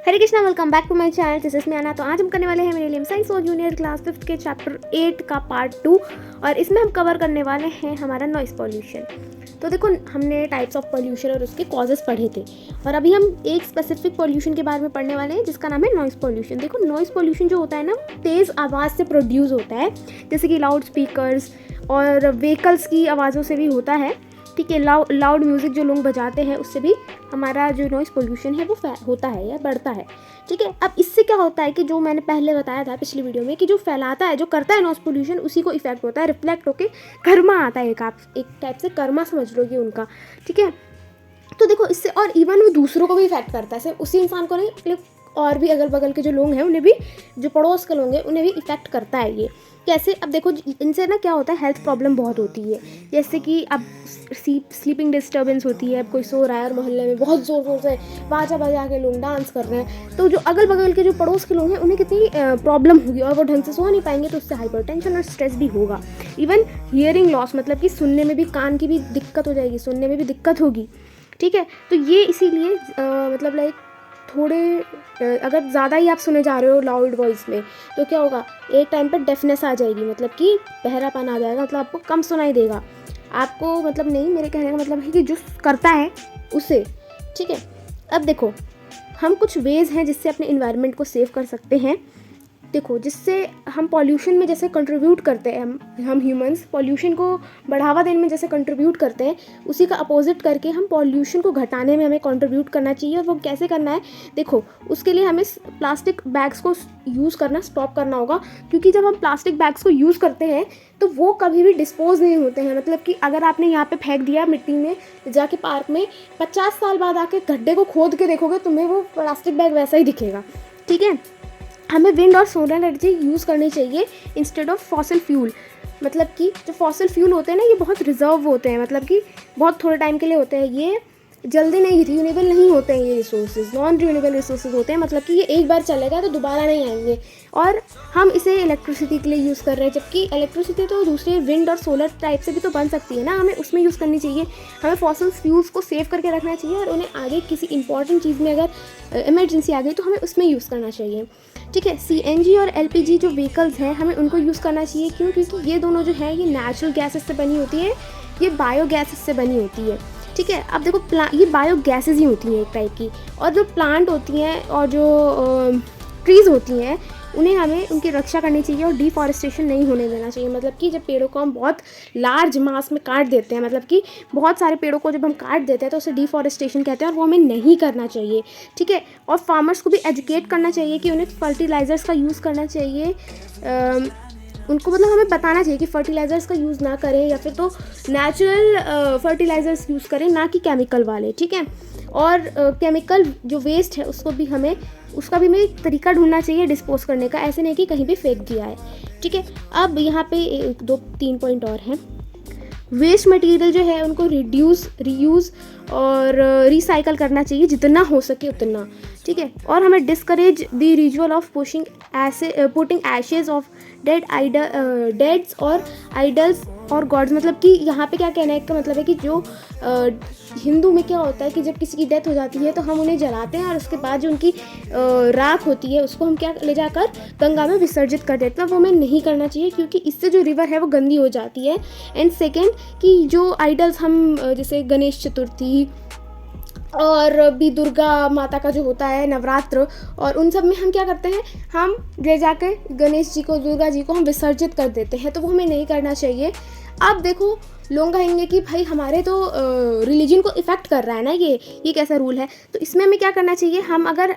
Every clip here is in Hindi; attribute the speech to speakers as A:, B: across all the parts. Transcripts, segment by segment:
A: Hare Krishna, welcome back to my channel. This is Aana. तो आज हम करने वाले हैं मेरे लिए साइंस और जूनियर क्लास 5 के चैप्टर 8 का पार्ट 2 और इसमें हम कवर करने वाले हैं हमारा नॉइस पॉल्यूशन। तो देखो, हमने टाइप्स ऑफ पॉल्यूशन और उसके कॉजेस पढ़े थे और अभी हम एक स्पेसिफिक पॉल्यूशन के बारे में पढ़ने वाले हैं जिसका नाम है नॉइस पॉल्यूशन। देखो, नॉइस पॉल्यूशन जो होता है ना, तेज़ आवाज़ से प्रोड्यूस होता है, जैसे कि लाउड स्पीकर्स और व्हीकल्स की आवाज़ों से भी होता है। ठीक है, लाउड म्यूज़िक जो लोग बजाते हैं उससे भी हमारा जो नॉइस पोल्यूशन है वो होता है या बढ़ता है। ठीक है, अब इससे क्या होता है कि जो मैंने पहले बताया था पिछली वीडियो में कि जो फैलाता है, जो करता है नॉइस पोल्यूशन, उसी को इफेक्ट होता है, रिफ्लेक्ट होकर कर्मा आता है। एक टाइप से कर्मा समझ लोगे उनका। ठीक है, तो देखो इससे और इवन वो दूसरों को भी इफेक्ट करता है, सिर्फ उसी इंसान को नहीं, मतलब और भी अगल बगल के जो लोग हैं उन्हें भी, जो पड़ोस के लोग हैं उन्हें भी इफेक्ट करता है ये। कैसे? अब देखो, इनसे ना क्या होता है, हेल्थ प्रॉब्लम बहुत होती है। जैसे कि अब स्लीपिंग डिस्टर्बेंस होती है, अब कोई सो रहा है और मोहल्ले में बहुत ज़ोर ज़ोर से बाजा बजा के लोग डांस कर रहे हैं, तो जो अगल बगल के जो पड़ोस के लोग हैं उन्हें कितनी प्रॉब्लम होगी और वो ढंग से सो नहीं पाएंगे, तो उससे हाइपरटेंशन और स्ट्रेस भी होगा। इवन हियरिंग लॉस, मतलब कि सुनने में भी, कान की भी दिक्कत हो जाएगी, सुनने में भी दिक्कत होगी। ठीक है, तो ये इसीलिए मतलब लाइक थोड़े अगर ज़्यादा ही आप सुने जा रहे हो लाउड वॉइस में, तो क्या होगा, एक टाइम पर डेफनेस आ जाएगी, मतलब कि बहरापन आ जाएगा, मतलब आपको कम सुनाई देगा। आपको मतलब नहीं, मेरे कहने का मतलब है कि जो करता है उसे। ठीक है, अब देखो, हम कुछ वेज़ हैं जिससे अपने इन्वायरमेंट को सेव कर सकते हैं। देखो, जिससे हम पॉल्यूशन में जैसे कंट्रीब्यूट करते हैं, हम ह्यूमंस पॉल्यूशन को बढ़ावा देने में जैसे कंट्रीब्यूट करते हैं, उसी का अपोजिट करके हम पॉल्यूशन को घटाने में हमें कंट्रीब्यूट करना चाहिए। और वो कैसे करना है? देखो, उसके लिए हमें प्लास्टिक बैग्स को यूज़ करना स्टॉप करना होगा, क्योंकि जब हम प्लास्टिक बैग्स को यूज़ करते हैं तो वो कभी भी डिस्पोज नहीं होते हैं। मतलब कि अगर आपने यहाँ पे फेंक दिया मिट्टी में जाके पार्क में, 50 साल बाद आके गड्ढे को खोद के देखोगे, तुम्हें वो प्लास्टिक बैग वैसा ही दिखेगा। ठीक है, हमें विंड और सोलर एनर्जी यूज़ करनी चाहिए इंस्टेड ऑफ फॉसिल फ्यूल। मतलब कि जो फॉसिल फ्यूल होते हैं ना, ये बहुत रिजर्व होते हैं, मतलब कि बहुत थोड़े टाइम के लिए होते हैं, ये जल्दी नहीं, रिन्यूएबल नहीं होते हैं, ये रिसोर्सेज नॉन रिन्यूएबल रिसोर्सेज होते हैं। मतलब कि ये एक बार चलेगा तो दोबारा नहीं आएंगे, और हम इसे इलेक्ट्रिसिटी के लिए यूज़ कर रहे हैं, जबकि इलेक्ट्रिसिटी तो दूसरे विंड और सोलर टाइप से भी तो बन सकती है ना, हमें उसमें यूज़ करनी चाहिए। हमें फॉसिल फ्यूल्स को सेव करके रखना चाहिए और उन्हें आगे किसी इंपॉर्टेंट चीज़ में अगर इमरजेंसी आ गई तो हमें उसमें यूज़ करना चाहिए। ठीक है, CNG और LPG जो व्हीकल्स हैं, हमें उनको यूज़ करना चाहिए। क्यों? क्योंकि ये दोनों जो है, ये नेचुरल गैसेस से बनी होती है, ये बायो गैसेस से बनी होती है। ठीक है, अब देखो, ये बायो गैसेस ही होती हैं एक टाइप की, और जो प्लांट होती हैं और जो ट्रीज़ होती हैं, उन्हें हमें उनकी रक्षा करनी चाहिए और डिफॉरेस्टेशन नहीं होने देना चाहिए। मतलब कि जब पेड़ों को हम बहुत लार्ज मास में काट देते हैं, मतलब कि बहुत सारे पेड़ों को जब हम काट देते हैं, तो उसे डिफॉरेस्टेशन कहते हैं और वो हमें नहीं करना चाहिए। ठीक है, और फार्मर्स को भी एजुकेट करना चाहिए कि उन्हें फर्टिलाइज़र्स का यूज़ करना चाहिए। उनको मतलब हमें बताना चाहिए कि फर्टिलाइज़र्स का यूज़ ना करें, या फिर तो नेचुरल फर्टिलाइज़र्स यूज़ करें, ना कि केमिकल वाले। ठीक है, और केमिकल जो वेस्ट है उसका भी हमें एक तरीका ढूंढना चाहिए डिस्पोज करने का, ऐसे नहीं कि कहीं भी फेंक दिया है। ठीक है, अब यहाँ पे 2-3 पॉइंट और हैं। वेस्ट मटेरियल जो है उनको रिड्यूस, रीयूज़ और रिसाइकल करना चाहिए जितना हो सके उतना। ठीक है, और हमें discourage the ritual of putting ashes of deads और आइडल्स और गॉड्स। मतलब कि यहाँ पे क्या कहना है, इसका मतलब है कि जो हिंदू में क्या होता है कि जब किसी की डेथ हो जाती है तो हम उन्हें जलाते हैं और उसके बाद जो उनकी राख होती है उसको हम क्या ले जाकर गंगा में विसर्जित कर देते हैं। वो हमें नहीं करना चाहिए, क्योंकि इससे जो रिवर है वो गंदी हो जाती है। एंड सेकेंड, कि जो आइडल्स हम जैसे गणेश चतुर्थी और भी दुर्गा माता का जो होता है नवरात्र, और उन सब में हम क्या करते हैं, हम ले जाकर गणेश जी को, दुर्गा जी को हम विसर्जित कर देते हैं, तो वो हमें नहीं करना चाहिए। अब देखो, लोग कहेंगे कि भाई हमारे तो रिलीजन को इफ़ेक्ट कर रहा है ना ये कैसा रूल है। तो इसमें हमें क्या करना चाहिए, हम अगर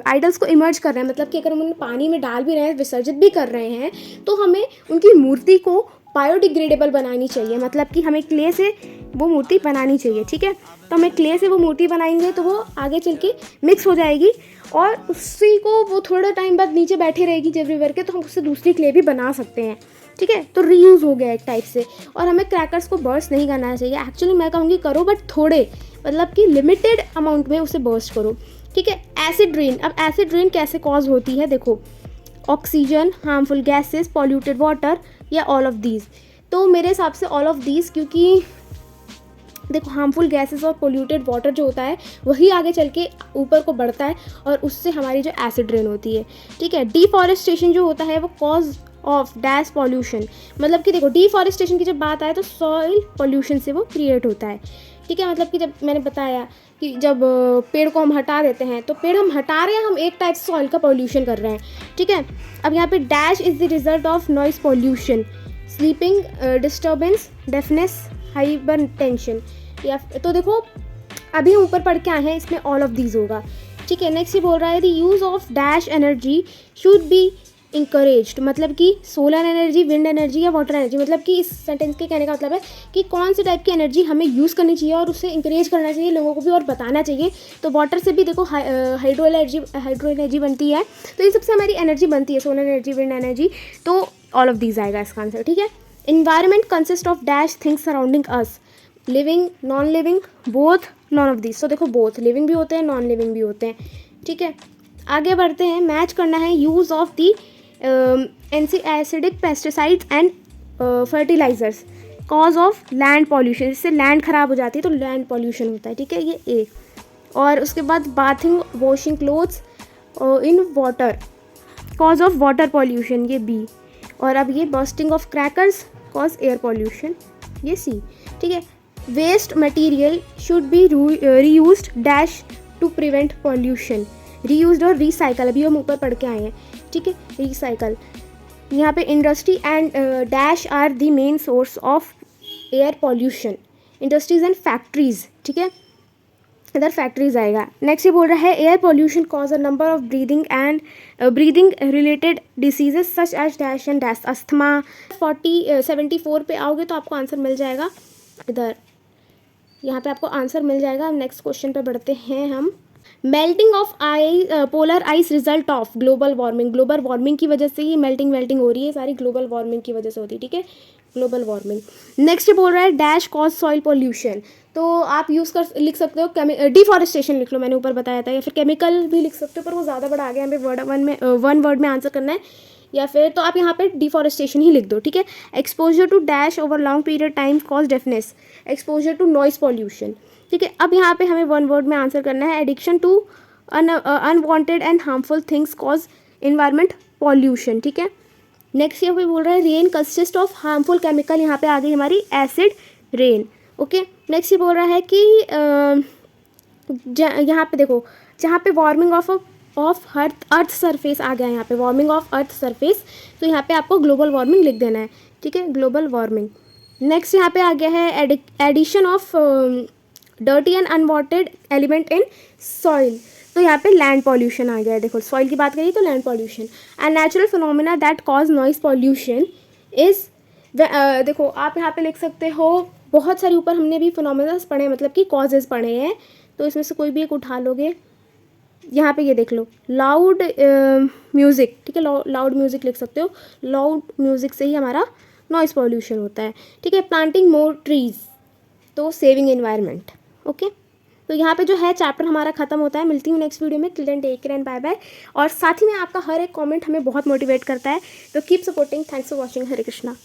A: आइडल्स को इमर्ज कर रहे हैं, मतलब कि अगर हम उन्हें पानी में डाल भी रहे हैं, विसर्जित भी कर रहे हैं, तो हमें उनकी मूर्ति को बायोडिग्रेडेबल बनानी चाहिए। मतलब कि हमें क्ले से वो मूर्ति बनानी चाहिए। ठीक है, तो हमें क्ले से वो मूर्ति बनाएंगे तो वो आगे चल के मिक्स हो जाएगी और उसी को वो थोड़ा टाइम बाद नीचे बैठे रहेगी जब रिवर के, तो हम उससे दूसरी क्ले भी बना सकते हैं। ठीक है, तो रीयूज़ हो गया एक टाइप से। और हमें क्रैकर्स को बर्स्ट नहीं करना चाहिए। एक्चुअली मैं कहूँगी करो, बट थोड़े, मतलब कि लिमिटेड अमाउंट में उसे बर्स्ट करो। ठीक है, एसिड रेन। अब एसिड रेन कैसे कॉज होती है? देखो, oxygen, harmful gases, polluted water, या ऑल ऑफ दीज। तो मेरे हिसाब से ऑल ऑफ दीज, क्योंकि देखो हार्मफुल गैसेस और पोल्यूटेड वाटर जो होता है वही आगे चल के ऊपर को बढ़ता है और उससे हमारी जो एसिड रेन होती है, ठीक है। डिफॉरेस्टेशन जो होता है वो कॉज ऑफ डैश पॉल्यूशन, मतलब कि देखो डिफॉरेस्टेशन की जब बात आए तो सॉइल पॉल्यूशन से वो क्रिएट होता है, ठीक है। मतलब कि जब मैंने बताया कि जब पेड़ को हम हटा देते हैं तो पेड़ हम हटा रहे हैं, हम एक टाइप से सॉइल का पॉल्यूशन कर रहे हैं, ठीक है। अब यहाँ पे dash is the result of noise pollution, sleeping disturbance, deafness, hyper tension, या तो देखो अभी हम ऊपर पढ़ के आए हैं, इसमें ऑल ऑफ दीज होगा, ठीक है। नेक्स्ट ये बोल रहा है the use of dash energy should be encouraged, मतलब कि सोलर एनर्जी, विंड एनर्जी या वाटर एनर्जी, मतलब कि इस सेंटेंस के कहने का मतलब है कि कौन से टाइप की एनर्जी हमें यूज़ करनी चाहिए और उसे इंकरेज करना चाहिए लोगों को भी और बताना चाहिए। तो वाटर से भी देखो हाइड्रो एनर्जी बनती है, तो इन सबसे हमारी एनर्जी बनती है, सोलर एनर्जी, विंड एनर्जी, तो ऑल ऑफ दीज आएगा इसका आंसर, ठीक है। Environment consist of dash things surrounding us, living, non living, both, none of these. तो देखो बोथ लिविंग भी होते हैं, नॉन लिविंग भी होते हैं, ठीक है। आगे बढ़ते हैं, मैच करना है use of the acidic pesticides and fertilisers cause of land pollution, इससे लैंड ख़राब हो जाती है तो लैंड पॉल्यूशन होता है, ठीक है, ये ए। और उसके बाद bathing, washing clothes in water cause of water pollution, ये बी। और अब ये bursting of crackers cause air pollution, ये सी, ठीक है। Waste material should be reused dash to prevent pollution, reused और रिसाइकल अभी हम ऊपर पढ़ के आए हैं, ठीक है, रिसाइकल। यहाँ पे industry and dash are the main source of air pollution, industries and factories, ठीक है, इधर फैक्ट्रीज आएगा। नेक्स्ट ये बोल रहा है air pollution cause a number of breathing related diseases such as dash and dash, asthma. 74 पे आओगे तो आपको आंसर मिल जाएगा, इधर यहाँ पे आपको आंसर मिल जाएगा। नेक्स्ट क्वेश्चन पे बढ़ते हैं हम। Melting of polar ice result of global warming, global warming की वजह से ही मेल्टिंग हो रही है, सारी ग्लोबल वार्मिंग की वजह से होती है, ठीक है, ग्लोबल वार्मिंग। नेक्स्ट बोल रहा है डैश कॉज सॉइल पॉल्यूशन, तो आप लिख सकते हो डिफॉरेस्टेशन लिख लो, मैंने ऊपर बताया था, या फिर केमिकल भी लिख सकते हो, पर वो ज़्यादा बड़ा आ गया, यहाँ पे वन वर्ड में आंसर करना है, या फिर तो आप यहाँ पे डिफॉरेस्टेशन ही लिख दो, ठीक है। Exposure to dash over long period time cause deafness, exposure to noise pollution, ठीक है। अब यहाँ पे हमें वन वर्ड में आंसर करना है, addiction to unwanted and harmful things cause environment pollution, ठीक है। नेक्स्ट यहाँ पे बोल रहा है rain consist of harmful chemical, यहाँ पे आ गई हमारी एसिड रेन, ओके। नेक्स्ट ये बोल रहा है कि यहाँ पे देखो जहाँ पे वार्मिंग ऑफ अर्थ सरफेस आ गया है, यहाँ पे वार्मिंग ऑफ अर्थ सरफेस, तो यहाँ पे आपको ग्लोबल वार्मिंग लिख देना है, ठीक है, ग्लोबल वार्मिंग। नेक्स्ट यहाँ पे आ गया है addition of dirty and unwanted element in soil, तो यहाँ पे लैंड पॉल्यूशन आ गया है, देखो सॉइल की बात करिए तो land pollution. And natural phenomena that cause noise pollution is, देखो आप यहाँ पे लिख सकते हो, बहुत सारे ऊपर हमने भी फिनोमिना पढ़े, मतलब कि कॉजेज पढ़े हैं, तो इसमें से कोई भी एक उठा लोगे। यहाँ पे ये देख लो लाउड म्यूज़िक, ठीक है, लाउड म्यूज़िक लिख सकते हो, लाउड म्यूज़िक से ही हमारा नॉइस पॉल्यूशन होता है, ठीक है। प्लांटिंग मोर ट्रीज, तो सेविंग एनवायरनमेंट, ओके। तो यहाँ पे जो है चैप्टर हमारा खत्म होता है। मिलती हूँ नेक्स्ट वीडियो में, till then take care and bye bye. और साथ ही में आपका हर एक कमेंट हमें बहुत मोटिवेट करता है, तो keep supporting. Thanks for watching. Hare Krishna.